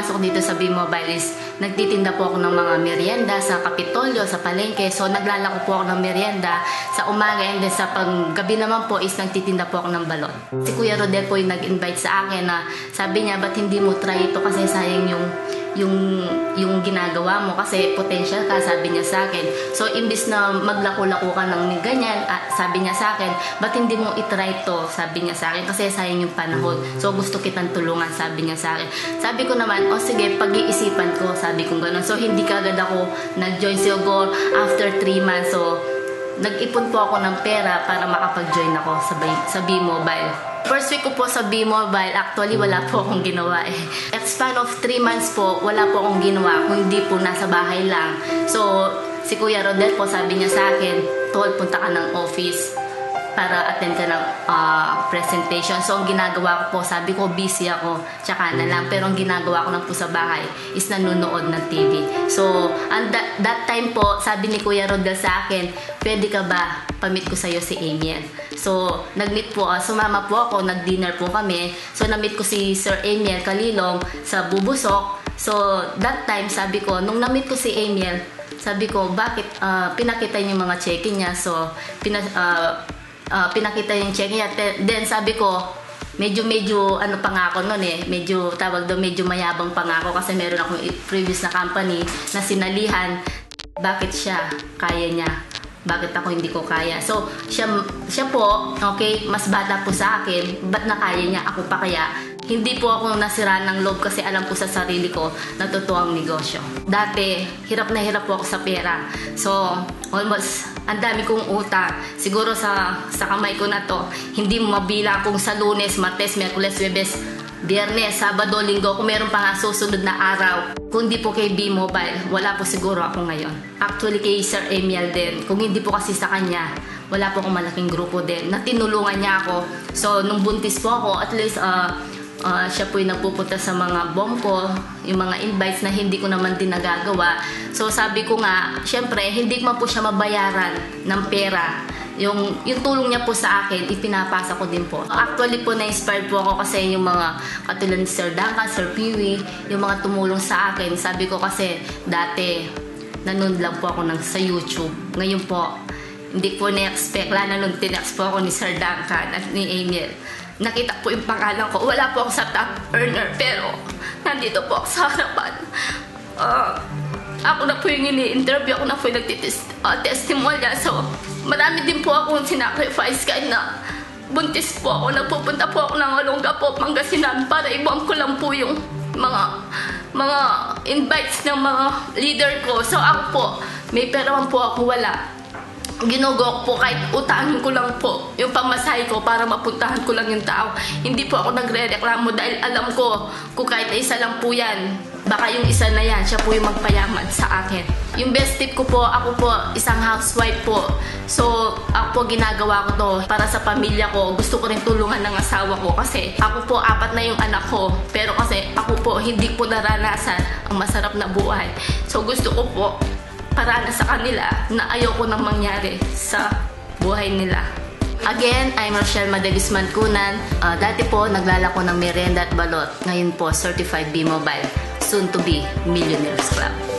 pagpasok dito sa B-Mobile is nagtitinda po ako ng mga merienda sa Kapitolyo, sa palengke. So naglalako po ako ng merienda sa umaga, and then sa paggabi naman po is nagtitinda po ako ng balot. Si Kuya Rodel po yung nag-invite sa akin na sabi niya, ba't hindi mo try ito kasi sayang yung ginagawa mo kasi potential ka, sabi niya sa akin. So imbis na maglako-lako ka ng ganyan, sabi niya sa akin, ba't hindi mo itry to, sabi niya sa akin, kasi sayang yung panahon. So gusto kitang tulungan, sabi niya sa akin. Sabi ko naman, o sige, pag-iisipan ko, sabi ko gano'n. So hindi kagad ako nag-join, siguro after 3 months. So nag-ipon po ako ng pera para makapag-join ako sa B-Mobile. First week ko po sa B-Mobile, actually wala po akong ginawa eh. At span of 3 months po, wala po akong ginawa, kung hindi po nasa bahay lang. So, si Kuya Rodel po, sabi niya sa akin, Tol, punta ka ng office para attend ka ng presentation. So, ang ginagawa ko po, sabi ko, busy ako, tsaka na lang. Pero ang ginagawa ko lang po sa bahay is nanonood ng TV. So, that time po, sabi ni Kuya Rodel sa akin, pwede ka ba pamit ko sa'yo si Amiel? So, nag-meet po, sumama po ako, nag-dinner po kami. So, na-meet ko si Sir Amiel Calilong sa Bubusok. So, that time, sabi ko, nung na-meet ko si Amiel, sabi ko, bakit pinakita niyo yung mga check-in niya? So, pinakita yung check-in niya. Then, sabi ko, medyo ano pa nga ako nun eh, medyo tawag doon, medyo mayabang pa nga ako kasi meron akong previous na company na sinalihan. Bakit siya? Kaya niya. Bakit ako hindi ko kaya? So, siya po, okay, mas bata po sa akin, ba't na kaya niya, ako pa kaya? Hindi po ako nasira ng loob kasi alam ko sa sarili ko na totoo ang negosyo. Dati, hirap na hirap po ako sa pera. So, almost, ang dami kong utang. Siguro sa kamay ko na to, hindi mo mabilang kung sa Lunes, Martes, Miyerkules, Huwebes, Biyernes, Sabado, Linggo, kung meron pa nga susunod na araw. Kung di po kay B-Mobile, wala po siguro ako ngayon. Actually kay Sir Amiel din, kung hindi po kasi sa kanya, wala po akong malaking grupo din na tinulungan niya ako. So nung buntis po ako, at least siya po yung nagpupunta sa mga bongko, yung mga invites na hindi ko naman din nagagawa. So sabi ko nga, syempre hindi man po siya mabayaran ng pera. Yung tulong niya po sa akin, ipinapasa ko din po. Actually po, na-inspired po ako kasi yung mga katulad ni Sir Duncan, Sir Peewee, yung mga tumulong sa akin. Sabi ko kasi, dati, nanood lang po ako sa YouTube. Ngayon po, hindi po na-expect. Lalo nung tinext po ako ni Sir Duncan at ni Amiel. Nakita po yung pangalan ko. Wala po ako sa top earner, pero nandito po ako sa harapan. Ako na po yung ini-interview, ako na po yung nagtitestimony. So, marami din po akong sinacrifice kahit na buntis po ako. Nagpupunta po ako ng Olongapo, Pangasinan para ibuam ko lang po yung mga invites ng mga leader ko. So, ako po, may perawan po ako, wala. Ginugok po kahit utangin ko lang po yung pamasahe ko para mapuntahan ko lang yung tao. Hindi po ako nagre-reklamo dahil alam ko kung kahit na isa lang po yan, baka yung isa na yan, siya po yung magpayaman sa akin. Yung best tip ko po, ako po isang housewife po. So, ako po ginagawa ko to para sa pamilya ko. Gusto ko rin tulungan ng asawa ko kasi ako po 4 na yung anak ko. Pero kasi ako po hindi po naranasan ang masarap na buhay. So, gusto ko po para sa kanila na ayoko nang mangyari sa buhay nila. Again, I'm Rochelle Madagisman Kunan. Dati po, naglalako ng merienda at balot. Ngayon po, certified B-Mobile. Soon to be Millionaires Club.